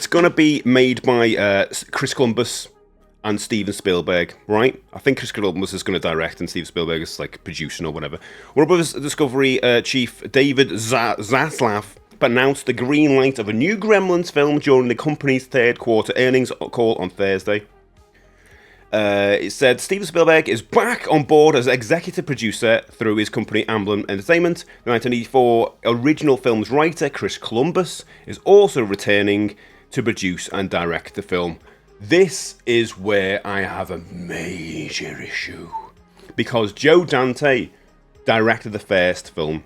it's going to be made by Chris Columbus and Steven Spielberg, right? I think Chris Columbus is going to direct and Steven Spielberg is like producing or whatever. Warner Brothers Discovery chief David Zaslav announced the green light of a new Gremlins film during the company's third quarter earnings call on Thursday. It said Steven Spielberg is back on board as executive producer through his company Amblin Entertainment. The 1984 original film's writer Chris Columbus is also returning to produce and direct the film. This is where I have a major issue, because Joe Dante directed the first film,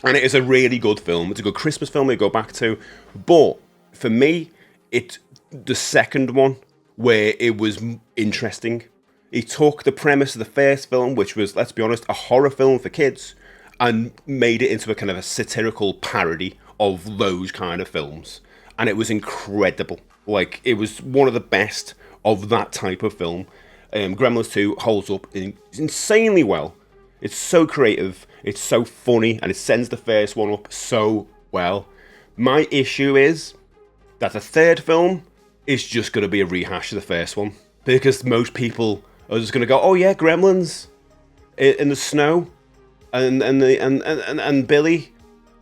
and it is a really good film. It's a good Christmas film to go back to, but for me, it's the second one where it was interesting. He took the premise of the first film, which was, let's be honest, a horror film for kids, and made it into a kind of a satirical parody of those kind of films. And it was incredible. Like, it was one of the best of that type of film. Gremlins 2 holds up insanely well. It's so creative, it's so funny, and it sends the first one up so well. My issue is that the third film is just going to be a rehash of the first one, because most people are just going to go, oh yeah, Gremlins in the snow and Billy,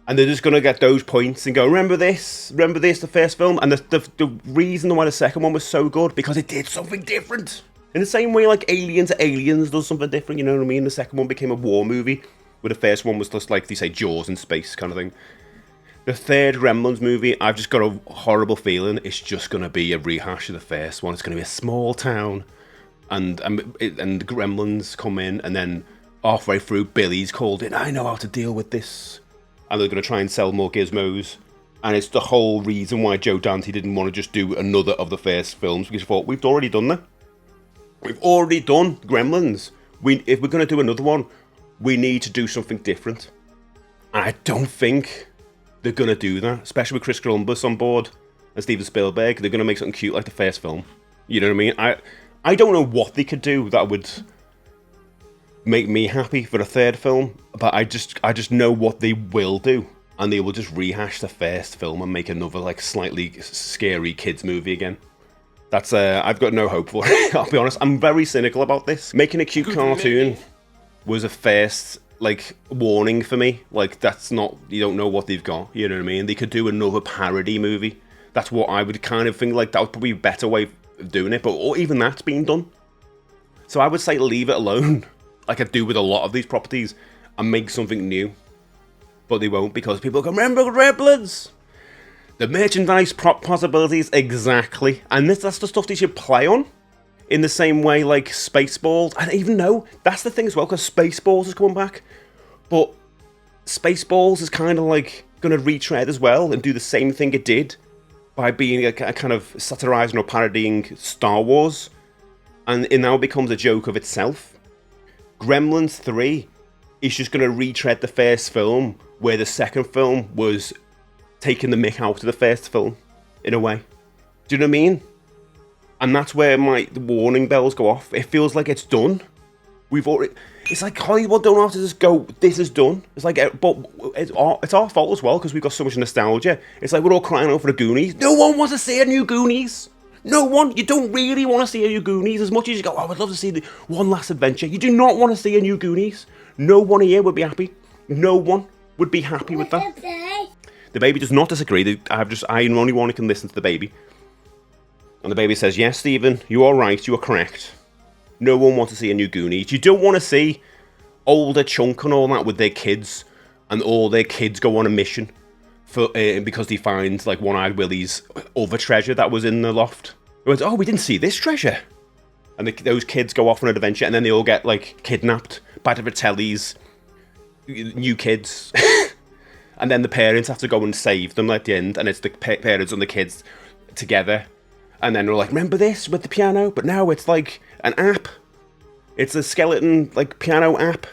and they're just going to get those points and go, remember this, the first film. And the reason why the second one was so good, because it did something different. In the same way, like Aliens does something different, you know what I mean? The second one became a war movie, where the first one was just like, they say, Jaws in space kind of thing. The third Gremlins movie, I've just got a horrible feeling it's just going to be a rehash of the first one. It's going to be a small town, and the Gremlins come in, and then halfway through, Billy's called in, I know how to deal with this. And they're going to try and sell more gizmos. And it's the whole reason why Joe Dante didn't want to just do another of the first films, because he thought, we've already done that. We've already done Gremlins. If we're going to do another one, we need to do something different. And I don't think they're going to do that, especially with Chris Columbus on board and Steven Spielberg. They're going to make something cute like the first film. You know what I mean? I don't know what they could do that would make me happy for a third film, but I just know what they will do. And they will just rehash the first film and make another like slightly scary kids movie again. That's I've got no hope for it. I'll be honest. I'm very cynical about this. Making a cute cartoon was a first like warning for me. Like, that's not, you don't know what they've got. You know what I mean? They could do another parody movie. That's what I would kind of think. Like, that would probably be a better way of doing it. But or even that's been done. So I would say leave it alone, like I do with a lot of these properties, and make something new. But they won't, because people go, remember Gremlins? The merchandise possibilities, exactly. And that's the stuff they should play on. In the same way, like Spaceballs. I don't even know. That's the thing as well, because Spaceballs is coming back. But Spaceballs is kind of like going to retread as well and do the same thing it did by being a kind of satirizing or parodying Star Wars. And it now becomes a joke of itself. Gremlins 3 is just going to retread the first film, where the second film was taking the mick out of the first film, in a way. Do you know what I mean? And that's where the warning bells go off. It feels like it's done. It's like Hollywood don't have to just go, this is done. It's like, but it's our fault as well, because we've got so much nostalgia. It's like we're all crying out for the Goonies. No one wants to see a new Goonies. No one. You don't really want to see a new Goonies as much as you go, oh, I would love to see the one last adventure. You do not want to see a new Goonies. No one here would be happy. No one would be happy with that. The baby does not disagree. I'm the only one who can listen to the baby. And the baby says, yes, Stephen, you are right. You are correct. No one wants to see a new Goonies. You don't want to see older Chunk and all that with their kids, and all their kids go on a mission for because they find like One-Eyed Willie's other treasure that was in the loft. It was, oh, we didn't see this treasure. And those kids go off on an adventure, and then they all get like kidnapped by the Vitelli's new kids. And then the parents have to go and save them at the end, and it's the parents and the kids together. And then we're like, remember this with the piano? But now it's like an app. It's a skeleton, like, piano app.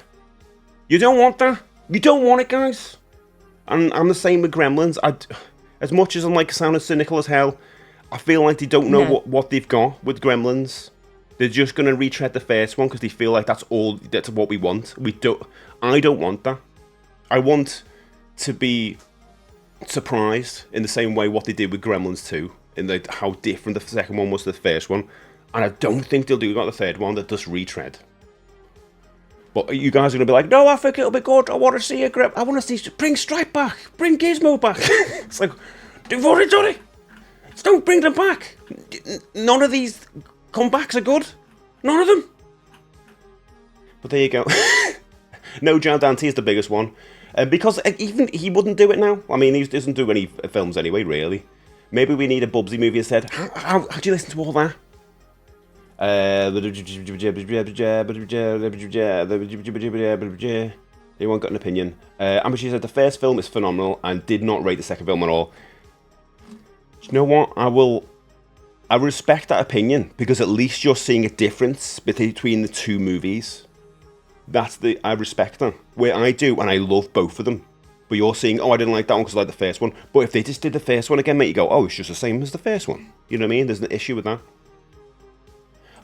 You don't want that. You don't want it, guys. And I'm the same with Gremlins. As much as I'm, like, sounding cynical as hell, I feel like they don't know what they've got with Gremlins. They're just going to retread the first one because they feel like that's what we want. I don't want that. I want to be surprised in the same way what they did with Gremlins 2. in how different the second one was to the first one. And I don't think they'll do the third one that does retread. But you guys are going to be like, no, I think it'll be good. I want to see I want to see, bring Stripe back. Bring Gizmo back. It's like, they've already done it. Just don't bring them back. None of these comebacks are good. None of them. But there you go. No, Joe Dante is the biggest one. Because even he wouldn't do it now. I mean, he doesn't do any films anyway, really. Maybe we need a Bubsy movie instead. How do you listen to all that? Anyone got an opinion? Amber, she said the first film is phenomenal and did not rate the second film at all. Do you know what? I respect that opinion because at least you're seeing a difference between the two movies. I respect that. Where I do, and I love both of them. But you're seeing, oh, I didn't like that one because I like the first one. But if they just did the first one again, mate, you go, oh, it's just the same as the first one. You know what I mean? There's an issue with that.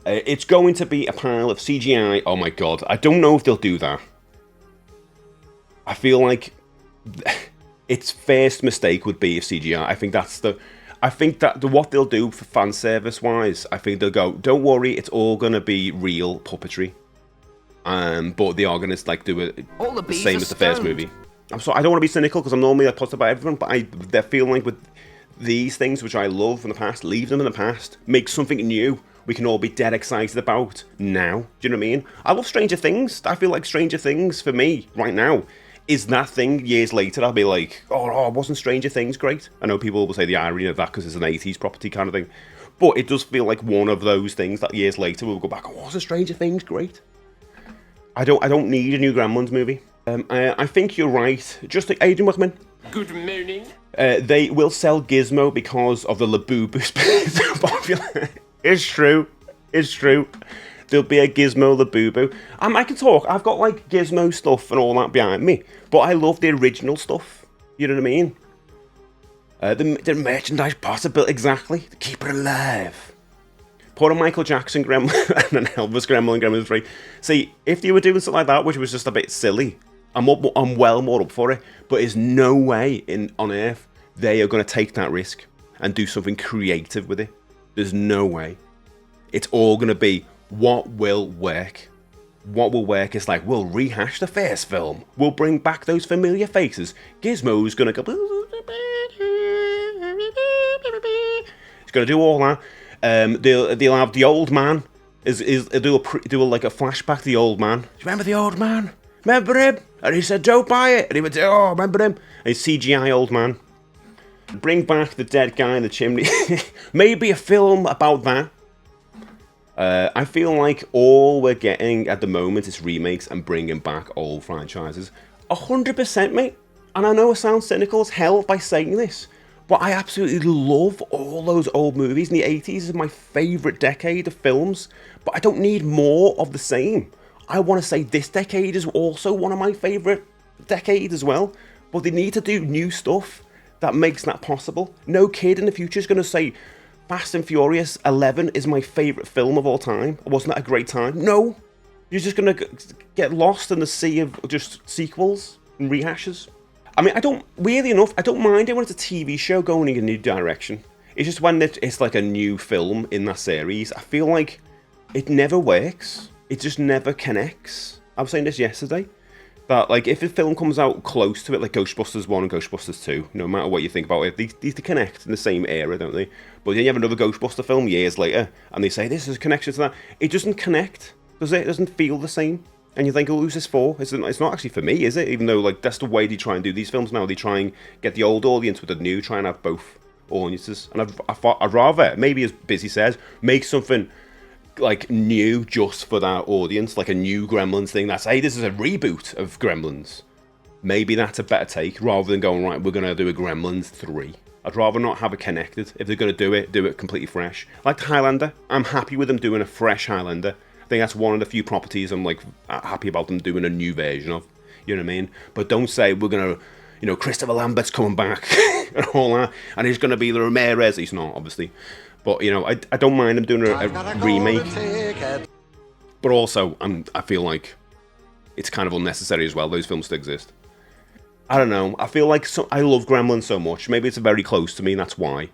It's going to be a pile of CGI. Oh my god, I don't know if they'll do that. I feel like its first mistake would be if CGI. I think that what they'll do for fan service wise, I think they'll go, don't worry, it's all gonna be real puppetry. But they are gonna do it the same as the first movie. I'm sorry, I don't want to be cynical because I'm normally positive about everything, but they're feeling like with these things which I love from the past, leave them in the past, make something new. We can all be dead excited about now. Do you know what I mean? I love Stranger Things. I feel like Stranger Things, for me, right now, is that thing years later. I'll be like, oh, wasn't Stranger Things great? I know people will say the irony of that because it's an 80s property kind of thing. But it does feel like one of those things that years later we'll go back, oh, wasn't Stranger Things great? I don't need a new Gremlins movie. I think you're right. Just like Adrian Wickman. Good morning. They will sell Gizmo because of the Labubu space popular. It's true. It's true. There'll be a Gizmo Labubu. I can talk. I've got like Gizmo stuff and all that behind me, but I love the original stuff. You know what I mean? The merchandise possibility, exactly. Keep it alive. Put a Michael Jackson Gremlin and an Elvis Gremlin and Gremlins 3. See, if you were doing something like that, which was just a bit silly, I'm well more up for it. But there's no way on earth they are going to take that risk and do something creative with it. There's no way. It's all going to be what will work. What will work is like, we'll rehash the first film. We'll bring back those familiar faces. Gizmo's going to go... It's going to do all that. They'll have the old man. Do like a flashback to the old man. Do you remember the old man? Remember him? And he said, don't buy it. And he went, oh, remember him? And he's CGI old man. Bring back the dead guy in the chimney. Maybe a film about that. I feel like all we're getting at the moment is remakes and bringing back old franchises. 100%, mate. And I know it sounds cynical as hell by saying this, but I absolutely love all those old movies. In the 80s is my favourite decade of films, but I don't need more of the same. I want to say this decade is also one of my favourite decades as well, but they need to do new stuff that makes that possible. No kid in the future is going to say, Fast and Furious 11 is my favourite film of all time. Wasn't that a great time? No. You're just going to get lost in the sea of just sequels and rehashes. I mean, I don't mind it when it's a TV show going in a new direction. It's just when it's like a new film in that series, I feel like it never works. It just never connects. I was saying this yesterday. That, like, if a film comes out close to it, like Ghostbusters 1 and Ghostbusters 2, no matter what you think about it, these connect in the same era, don't they? But then you have another Ghostbuster film years later, and they say, this is a connection to that. It doesn't connect, does it? It doesn't feel the same. And you think, oh, who's this for? It's not actually for me, is it? Even though, like, that's the way they try and do these films now. They try and get the old audience with the new, try and have both audiences. And I'd rather, maybe as Busy says, make something like new just for that audience, like a new Gremlins thing that's, hey, this is a reboot of Gremlins. Maybe that's a better take rather than going, right, we're going to do a Gremlins 3. I'd rather not have it connected. If they're going to do it completely fresh. Like the Highlander, I'm happy with them doing a fresh Highlander. I think that's one of the few properties I'm like happy about them doing a new version of. You know what I mean? But don't say we're going to, you know, Christopher Lambert's coming back and all that, and he's going to be the Ramirez. He's not, obviously. But, you know, I don't mind them doing a remake. But also, I feel like it's kind of unnecessary as well, those films to exist. I don't know. I feel like I love Gremlins so much. Maybe it's very close to me, that's why.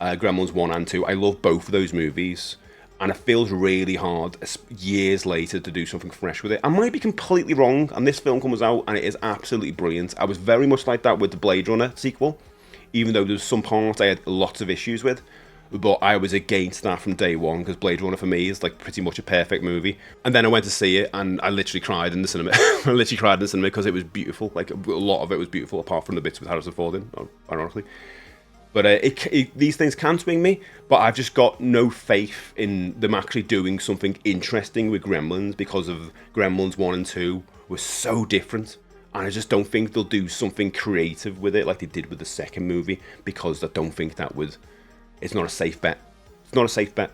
Gremlins 1 and 2. I love both of those movies. And it feels really hard years later to do something fresh with it. I might be completely wrong, and this film comes out and it is absolutely brilliant. I was very much like that with the Blade Runner sequel, even though there's some parts I had lots of issues with. But I was against that from day one, because Blade Runner for me is like pretty much a perfect movie. And then I went to see it and I literally cried in the cinema. I literally cried in the cinema because it was beautiful. Like, a lot of it was beautiful, apart from the bits with Harrison Ford in, ironically. But these things can swing me, but I've just got no faith in them actually doing something interesting with Gremlins, because of Gremlins 1 and 2 were so different. And I just don't think they'll do something creative with it like they did with the second movie, because I don't think that would... It's not a safe bet. It's not a safe bet.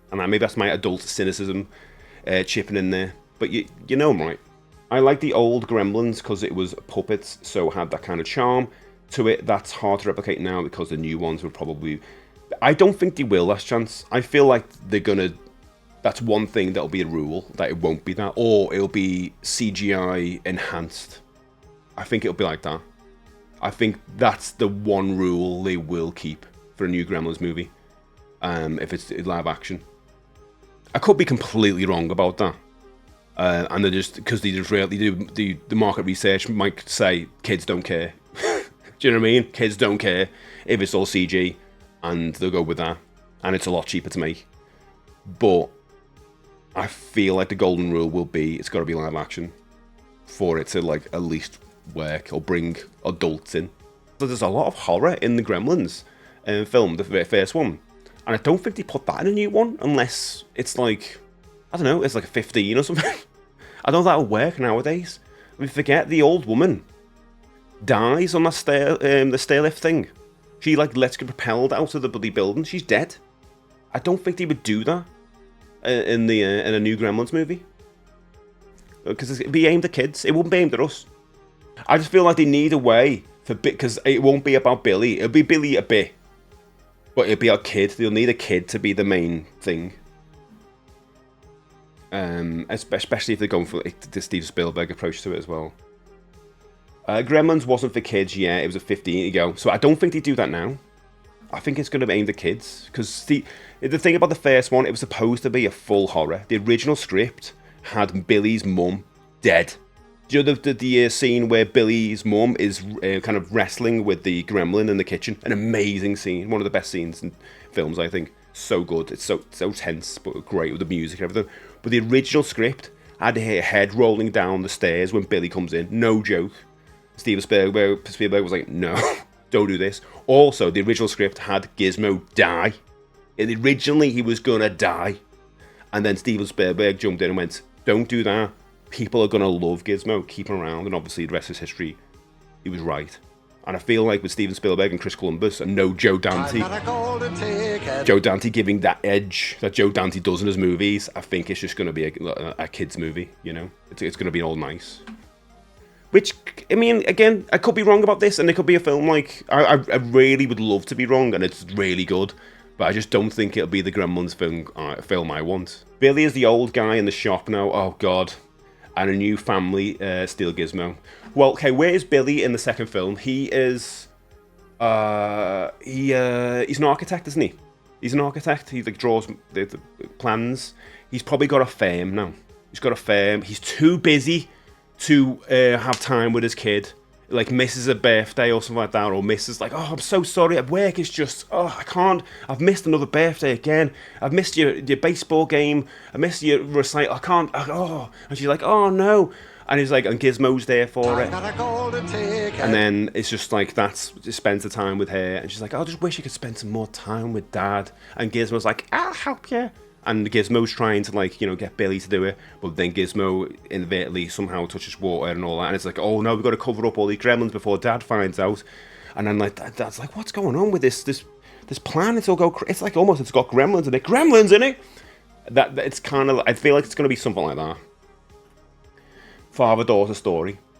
And maybe that's my adult cynicism chipping in there. But you know I'm right. I like the old Gremlins because it was puppets, so it had that kind of charm to it. That's hard to replicate now because the new ones will probably... I don't think they will, last chance. I feel like they're gonna... That's one thing that'll be a rule, that it won't be that. Or it'll be CGI enhanced. I think it'll be like that. I think that's the one rule they will keep for a new Gremlins movie. If it's live action. I could be completely wrong about that. And they're just... Because they just really do... The market research might say kids don't care. Do you know what I mean? Kids don't care if it's all CG, and they'll go with that, and it's a lot cheaper to make. But I feel like the golden rule will be it's got to be live action for it to like at least work or bring adults in. So there's a lot of horror in the Gremlins film, the first one, and I don't think they put that in a new one unless it's like, I don't know, it's like a 15 or something. I don't know if that'll work nowadays. I mean, forget the old woman dies on that the stair lift thing. She like gets propelled out of the bloody building. She's dead. I don't think they would do that in a new Gremlins movie, because it'd be aimed at kids. It wouldn't be aimed at us. I just feel like they need a way for because it won't be about Billy. It'll be Billy a bit, but it'll be a kid. They'll need a kid to be the main thing. Especially if they're going for the Steve Spielberg approach to it as well. Gremlins wasn't for kids, yeah, it was a 15 ago, so I don't think they do that now. I think it's going to be aimed at kids, because the thing about the first one, it was supposed to be a full horror. The original script had Billy's mum dead. Do you know the scene where Billy's mum is kind of wrestling with the gremlin in the kitchen? An amazing scene, one of the best scenes in films, I think. So good, it's so tense, but great with the music and everything. But the original script had her head rolling down the stairs when Billy comes in, no joke. Steven Spielberg was like, no, don't do this. Also, the original script had Gizmo die. Originally, he was gonna die. And then Steven Spielberg jumped in and went, don't do that. People are gonna love Gizmo, keep him around. And obviously, the rest is history. He was right. And I feel like with Steven Spielberg and Chris Columbus, and no Joe Dante, Joe Dante giving that edge that Joe Dante does in his movies, I think it's just gonna be a kid's movie, you know? It's gonna be all nice. Which, I mean, again, I could be wrong about this, and it could be a film like... I really would love to be wrong, and it's really good, but I just don't think it'll be the Gremlins film I want. Billy is the old guy in the shop now, oh god, and a new family steal Gizmo. Well, okay, where is Billy in the second film? He is... he's an architect, isn't he? He's an architect, he like draws the plans. He's probably got a firm now. He's got a firm, he's too busy to have time with his kid, like misses a birthday or something like that, or misses like, oh, I'm so sorry, at work it's just, oh, I can't, I've missed another birthday again, I've missed your baseball game, I missed your recital, I can't, oh, and she's like, oh no, and he's like, and Gizmo's there for it, and then it's just like, just spends the time with her, and she's like, oh, I just wish you could spend some more time with Dad, and Gizmo's like, I'll help you. And Gizmo's trying to, like, you know, get Billy to do it, but then Gizmo inadvertently somehow touches water and all that, and it's like, oh no, we've got to cover up all these gremlins before Dad finds out. And then, like, Dad's like, what's going on with this plan? It's like almost it's got gremlins in it. Gremlins in it! It's kind of, I feel like it's going to be something like that. Father-daughter story.